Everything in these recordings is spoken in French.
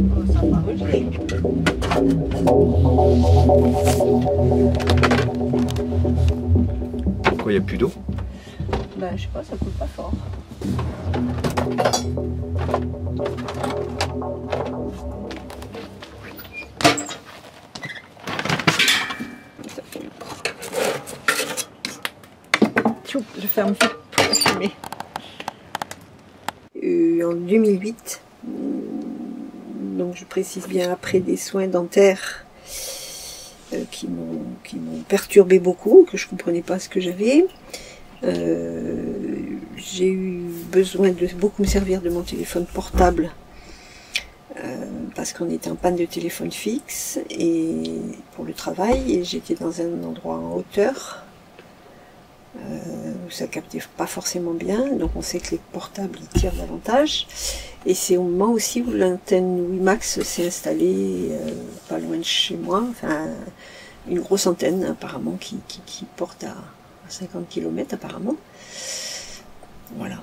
Oh, ça va regeler. Pourquoi il n'y a plus d'eau? Bah, je sais pas, ça coule pas fort. Ça fait du Tchou, je ferme vite pour la fumée. En 2008, donc je précise bien après des soins dentaires qui m'ont perturbé beaucoup, que je comprenais pas ce que j'avais. J'ai eu besoin de beaucoup me servir de mon téléphone portable parce qu'on était en panne de téléphone fixe et pour le travail, et j'étais dans un endroit en hauteur où ça captait pas forcément bien, donc on sait que les portables ils tirent davantage, et c'est au moment aussi où l'antenne WiMax s'est installée pas loin de chez moi, enfin une grosse antenne apparemment qui porte à 50 km apparemment. Voilà.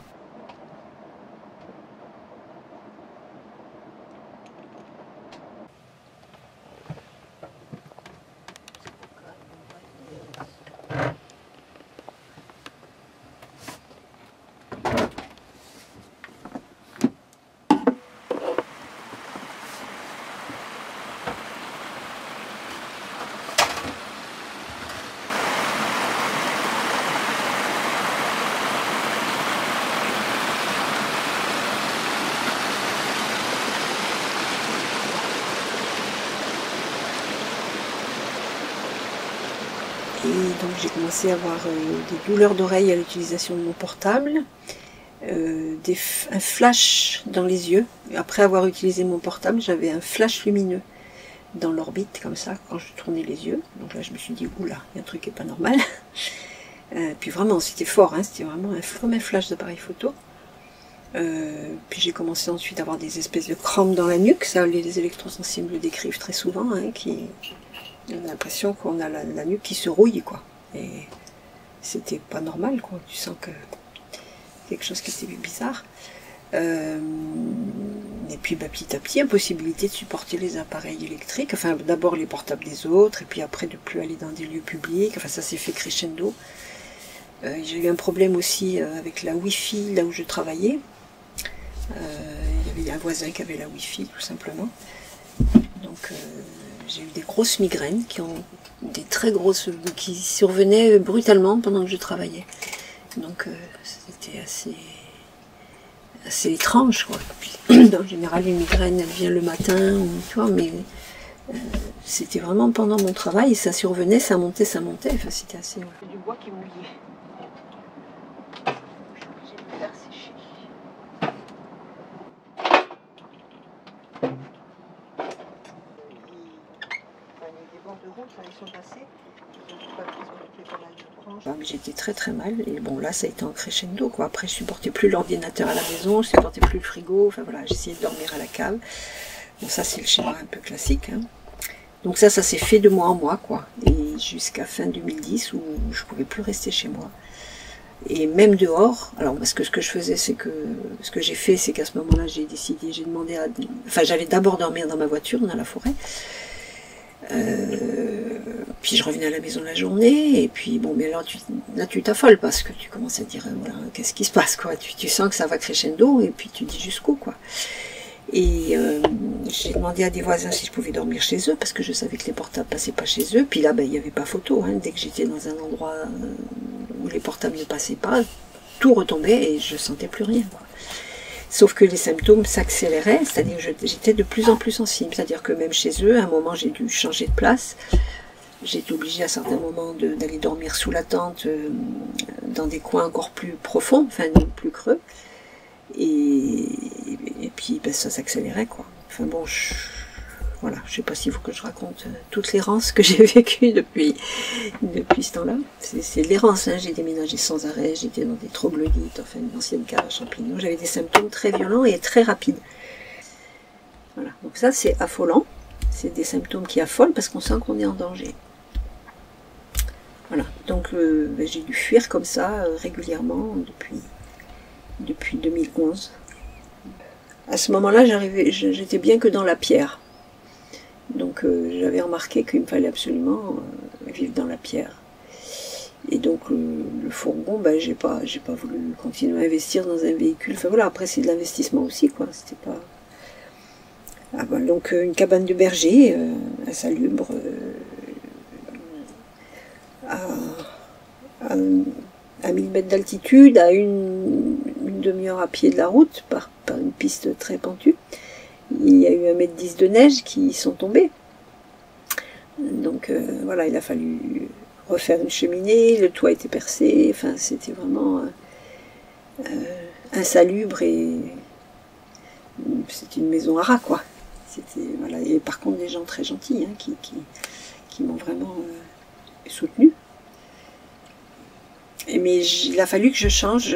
Et donc j'ai commencé à avoir des douleurs d'oreille à l'utilisation de mon portable, un flash dans les yeux. Après avoir utilisé mon portable, j'avais un flash lumineux dans l'orbite, comme ça, quand je tournais les yeux. Donc là je me suis dit, oula, il y a un truc qui n'est pas normal. Puis vraiment, c'était fort, hein, c'était vraiment comme un flash d'appareil photo. Puis j'ai commencé ensuite à avoir des espèces de crampes dans la nuque, ça les électrosensibles le décrivent très souvent, hein, on a l'impression qu'on a la nuque qui se rouille, quoi. Et c'était pas normal, quoi. Tu sens que quelque chose qui était bizarre. Et puis bah, petit à petit, impossibilité de supporter les appareils électriques. Enfin, d'abord les portables des autres, et puis après de plus aller dans des lieux publics. Enfin, ça s'est fait crescendo. J'ai eu un problème aussi avec la Wi-Fi, là où je travaillais. Il y avait un voisin qui avait la Wi-Fi, tout simplement. Donc j'ai eu des grosses migraines qui survenaient brutalement pendant que je travaillais. Donc c'était assez étrange, quoi. Puis, en général, une migraine, elle vient le matin, tu vois, mais c'était vraiment pendant mon travail, et ça survenait, ça montait, enfin c'était assez... Ouais. Du bois qui mouillait. Je suis obligée de le faire sécher. J'étais très très mal, et bon là ça a été en crescendo, quoi. Après je supportais plus l'ordinateur à la maison, je supportais plus le frigo, enfin voilà, j'essayais de dormir à la cave. Bon, ça c'est le schéma un peu classique, hein. Donc ça s'est fait de mois en mois, quoi, et jusqu'à fin 2010 où je pouvais plus rester chez moi. Et même dehors, alors parce que ce que je faisais, c'est que ce que j'ai fait, c'est qu'à ce moment-là, j'ai demandé à... Enfin, j'allais d'abord dormir dans ma voiture, dans la forêt. Puis je revenais à la maison la journée, et puis bon, mais là tu t'affoles, parce que tu commences à dire, voilà, qu'est-ce qui se passe, quoi. Tu sens que ça va crescendo, et puis tu dis jusqu'où, quoi. Et j'ai demandé à des voisins si je pouvais dormir chez eux, parce que je savais que les portables passaient pas chez eux. Puis là, ben, il n'y avait pas photo, hein. Dès que j'étais dans un endroit où les portables ne passaient pas, tout retombait et je sentais plus rien, quoi. Sauf que les symptômes s'accéléraient, c'est-à-dire que j'étais de plus en plus sensible. C'est-à-dire que même chez eux, à un moment, j'ai dû changer de place. J'ai été obligée à certains moments d'aller dormir sous la tente, dans des coins encore plus profonds, enfin plus creux. Et puis ben, ça s'accélérait, quoi. Enfin bon, voilà, je sais pas s'il faut que je raconte toute l'errance que j'ai vécue depuis ce temps-là. C'est de l'errance, hein. J'ai déménagé sans arrêt, j'étais dans des troglodytes, enfin une ancienne cave à champignons. J'avais des symptômes très violents et très rapides. Voilà, donc ça c'est affolant. C'est des symptômes qui affolent parce qu'on sent qu'on est en danger. Voilà, donc j'ai dû fuir comme ça régulièrement depuis 2011. À ce moment-là, j'étais bien que dans la pierre. Donc j'avais remarqué qu'il me fallait absolument vivre dans la pierre. Et donc le fourgon, ben, j'ai pas voulu continuer à investir dans un véhicule. Enfin voilà, après c'est de l'investissement aussi, quoi. C'était pas. Ah, ben, donc une cabane de berger, insalubre, à 1000 mètres d'altitude, à une demi-heure à pied de la route, par une piste très pentue. Il y a eu 1,10 m de neige qui sont tombés. Donc voilà, il a fallu refaire une cheminée, le toit était percé, enfin c'était vraiment insalubre et c'était une maison à rats, quoi. Voilà, et par contre des gens très gentils hein, qui m'ont vraiment soutenu. Mais il a fallu que je change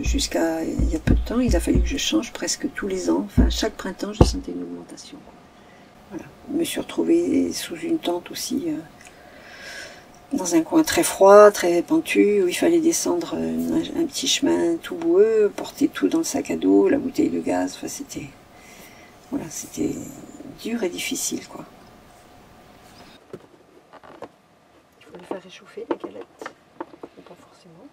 jusqu'à il y a peu de temps, il a fallu que je change presque tous les ans. Enfin, chaque printemps, je sentais une augmentation. Voilà. Je me suis retrouvée sous une tente aussi, dans un coin très froid, très pentu, où il fallait descendre un petit chemin tout boueux, porter tout dans le sac à dos, la bouteille de gaz. Enfin, c'était dur et difficile, quoi. Il faut les faire réchauffer, les galettes. Pas forcément.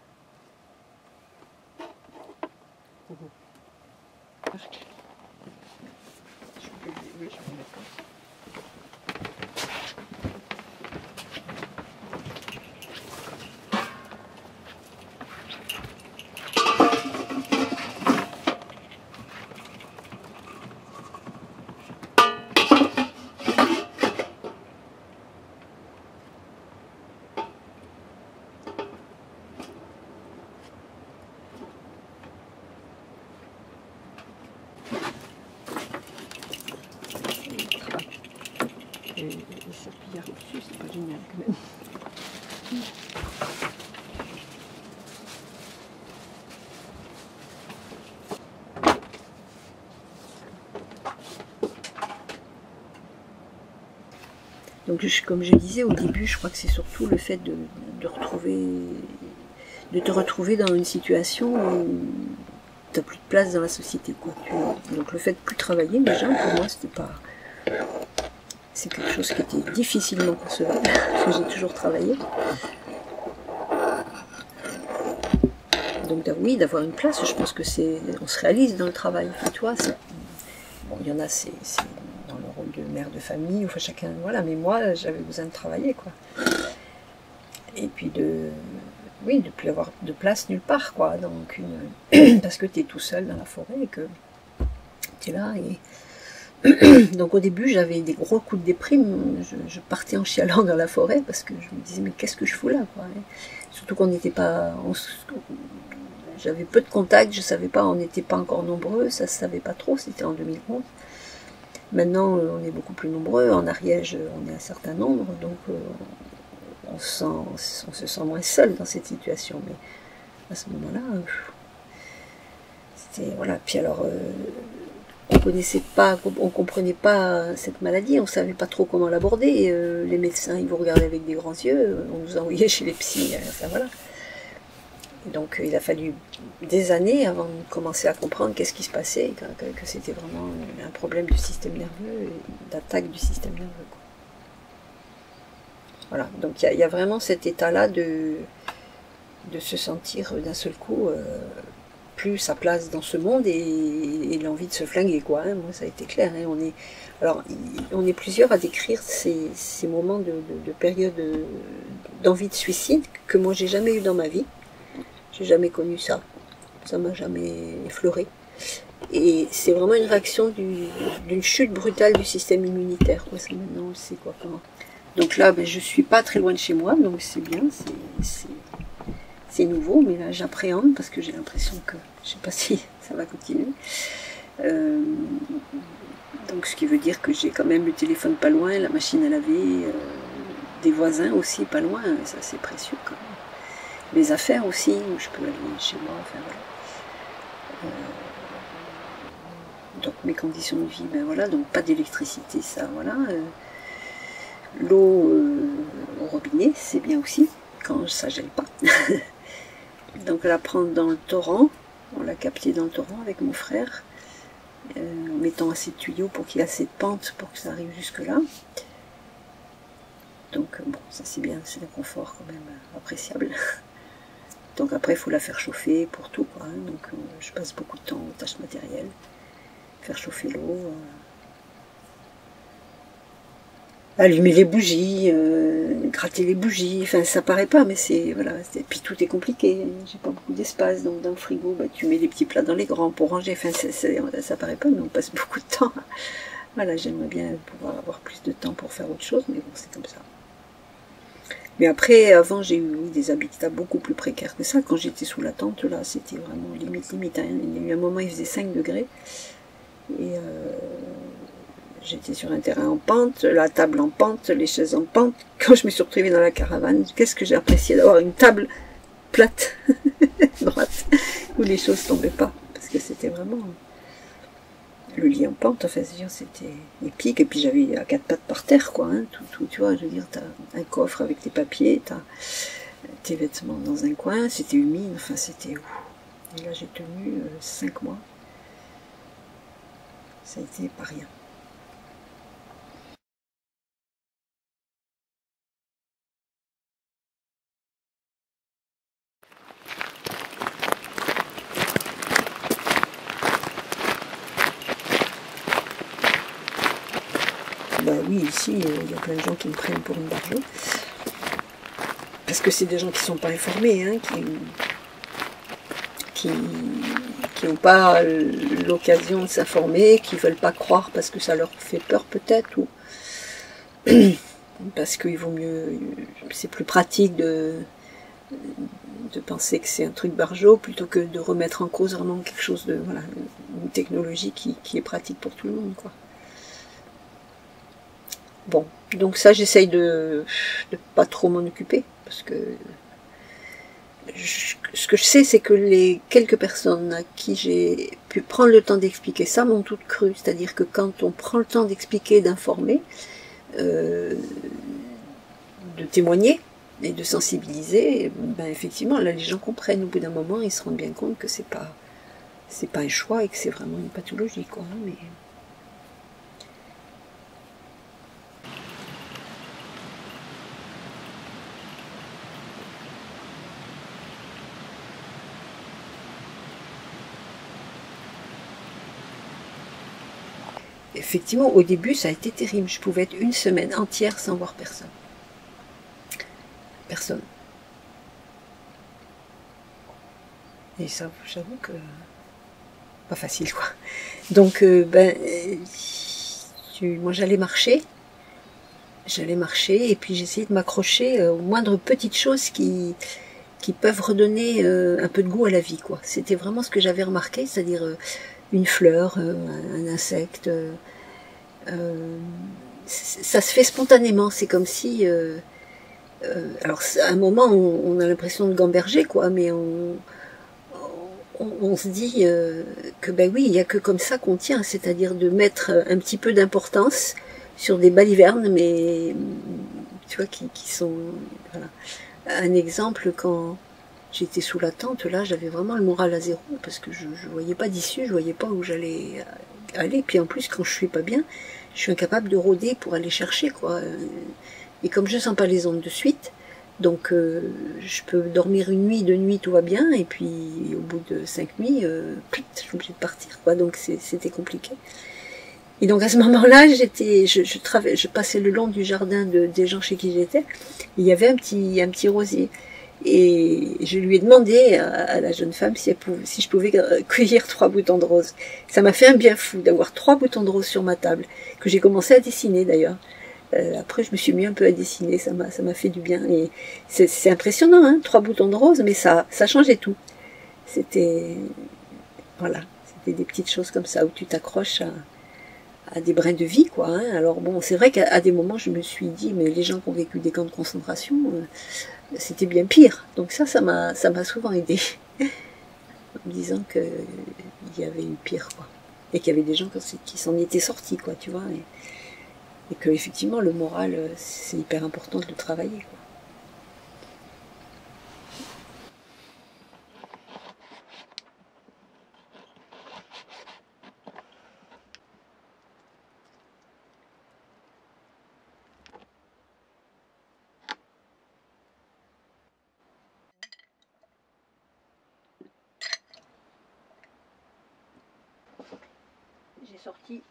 Oui, je vais mettre comme ça. Et ça pillard au-dessus, c'est pas génial quand même. Donc comme je disais au début, je crois que c'est surtout le fait de te retrouver dans une situation où tu n'as plus de place dans la société, quoi. Donc le fait de plus travailler, déjà, pour moi, c'était pas... C'est quelque chose qui était difficilement concevable, parce que j'ai toujours travaillé. Donc oui, d'avoir une place, je pense que on se réalise dans le travail. Et toi, bon, il y en a, c'est dans le rôle de mère de famille, enfin chacun, voilà. Mais moi, j'avais besoin de travailler, quoi. Et puis de plus avoir de place nulle part, quoi. Donc parce que tu es tout seul dans la forêt et que tu es là et donc au début j'avais des gros coups de déprime, je partais en chialant dans la forêt parce que je me disais mais qu'est-ce que je fous là, quoi. Surtout qu'on n'était pas, j'avais peu de contacts, je savais pas, on n'était pas encore nombreux, ça se savait pas trop, c'était en 2011. Maintenant on est beaucoup plus nombreux, en Ariège on est un certain nombre, donc on se sent moins seul dans cette situation, mais à ce moment-là c'était voilà. Puis alors on connaissait pas, on comprenait pas cette maladie, on savait pas trop comment l'aborder. Les médecins, ils vous regardaient avec des grands yeux, on nous envoyait chez les psys, enfin voilà. Donc il a fallu des années avant de commencer à comprendre qu'est-ce qui se passait, que c'était vraiment un problème du système nerveux, d'attaque du système nerveux, quoi. Voilà, donc il y a vraiment cet état-là de se sentir d'un seul coup plus sa place dans ce monde et l'envie de se flinguer, quoi. Hein. Moi, ça a été clair. Hein. On est plusieurs à décrire ces moments de période d'envie de suicide que moi, j'ai jamais eu dans ma vie. J'ai jamais connu ça. Ça m'a jamais effleuré. Et c'est vraiment une réaction d'une chute brutale du système immunitaire. Quoi. Ça, maintenant, on le sait, quoi, comment. Donc là, ben, je suis pas très loin de chez moi, donc c'est bien. C'est nouveau, mais là j'appréhende parce que j'ai l'impression que, je sais pas si ça va continuer. Donc ce qui veut dire que j'ai quand même le téléphone pas loin, la machine à laver, des voisins aussi pas loin, ça c'est précieux quand même. Les affaires aussi, où je peux aller chez moi, enfin voilà. Donc mes conditions de vie, ben voilà, donc pas d'électricité, ça voilà. L'eau au robinet, c'est bien aussi, quand ça gèle pas. Donc la prendre dans le torrent, on l'a capté dans le torrent avec mon frère, en mettant assez de tuyaux pour qu'il y ait assez de pente pour que ça arrive jusque là. Donc bon, ça c'est bien, c'est un confort quand même appréciable. Donc après il faut la faire chauffer pour tout, quoi, hein. Donc je passe beaucoup de temps aux tâches matérielles, faire chauffer l'eau, allumer les bougies, gratter les bougies, enfin ça paraît pas, mais c'est, voilà, puis tout est compliqué, j'ai pas beaucoup d'espace, donc dans le frigo, bah, tu mets les petits plats dans les grands pour ranger, enfin ça paraît pas, mais on passe beaucoup de temps. Voilà, j'aimerais bien pouvoir avoir plus de temps pour faire autre chose, mais bon, c'est comme ça. Mais après, avant, j'ai eu des habitats beaucoup plus précaires que ça. Quand j'étais sous la tente, là, c'était vraiment limite. Hein. Il y a eu un moment, il faisait 5 degrés. Et j'étais sur un terrain en pente, la table en pente, les chaises en pente. Quand je me suis retrouvée dans la caravane, qu'est-ce que j'ai apprécié d'avoir une table plate, droite, où les choses tombaient pas. Parce que c'était vraiment... Le lit en pente, enfin, c'était épique. Et puis j'avais à 4 pattes par terre, quoi. Hein, tout, tu vois, je veux dire, t'as un coffre avec tes papiers, t'as tes vêtements dans un coin, c'était humide, enfin, c'était... Et là, j'ai tenu 5 mois. Ça a été pas rien. Bah oui, ici, il y a plein de gens qui me prennent pour une barjo. Parce que c'est des gens qui sont pas informés, hein, qui n'ont pas l'occasion de s'informer, qui veulent pas croire parce que ça leur fait peur peut-être, ou parce qu'il vaut mieux, c'est plus pratique de penser que c'est un truc barjo plutôt que de remettre en cause vraiment quelque chose de, voilà, une technologie qui est pratique pour tout le monde, quoi. Bon, donc ça j'essaye de pas trop m'en occuper, parce que ce que je sais, c'est que les quelques personnes à qui j'ai pu prendre le temps d'expliquer ça m'ont toutes cru. C'est-à-dire que quand on prend le temps d'expliquer, d'informer, de témoigner et de sensibiliser, ben effectivement, là les gens comprennent. Au bout d'un moment, ils se rendent bien compte que c'est pas un choix et que c'est vraiment une pathologie, quoi. Mais effectivement, au début, ça a été terrible. Je pouvais être une semaine entière sans voir personne. Personne. Et ça, j'avoue que pas facile, quoi. Donc, moi j'allais marcher, et puis j'essayais de m'accrocher aux moindres petites choses qui peuvent redonner un peu de goût à la vie, quoi. C'était vraiment ce que j'avais remarqué, c'est-à-dire une fleur, un insecte. Ça se fait spontanément, c'est comme si... alors à un moment on a l'impression de gamberger, quoi, mais on se dit que ben oui, il n'y a que comme ça qu'on tient, c'est-à-dire de mettre un petit peu d'importance sur des balivernes, mais tu vois, qui sont... Voilà. Un exemple, quand j'étais sous la tente, là, j'avais vraiment le moral à zéro, parce que je voyais pas d'issue, je voyais pas où j'allais aller, puis en plus, quand je suis pas bien, je suis incapable de rôder pour aller chercher, quoi. Et comme je sens pas les ondes de suite, donc je peux dormir une nuit, 2 nuits, tout va bien, et puis au bout de 5 nuits, je suis obligée de partir, quoi. Donc c'était compliqué. Et donc à ce moment-là, je passais le long du jardin des gens chez qui j'étais. Il y avait un petit rosier. Et je lui ai demandé à la jeune femme si je pouvais cueillir 3 boutons de rose. Ça m'a fait un bien fou d'avoir 3 boutons de rose sur ma table, que j'ai commencé à dessiner d'ailleurs. Après, je me suis mis un peu à dessiner, ça m'a fait du bien. Et c'est impressionnant, hein, 3 boutons de rose, mais ça changeait tout. C'était, voilà, c'était des petites choses comme ça où tu t'accroches à des brins de vie, quoi. Hein. Alors bon, c'est vrai qu'à des moments, je me suis dit, mais les gens qui ont vécu des camps de concentration, c'était bien pire. Donc ça m'a souvent aidé, en me disant qu'il y avait eu pire, quoi. Et qu'il y avait des gens qui s'en étaient sortis, quoi, tu vois. Et que effectivement le moral, c'est hyper important de le travailler, quoi. J'ai sorti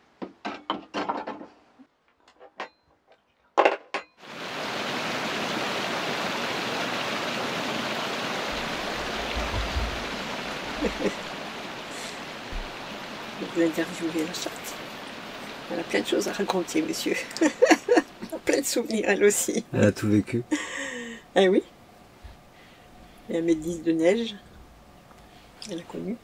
vous interviewer la chatte. Elle a plein de choses à raconter, monsieur. Elle a plein de souvenirs, elle aussi. Elle a tout vécu. Ah oui. Et 1,10 m de neige. Elle a connu.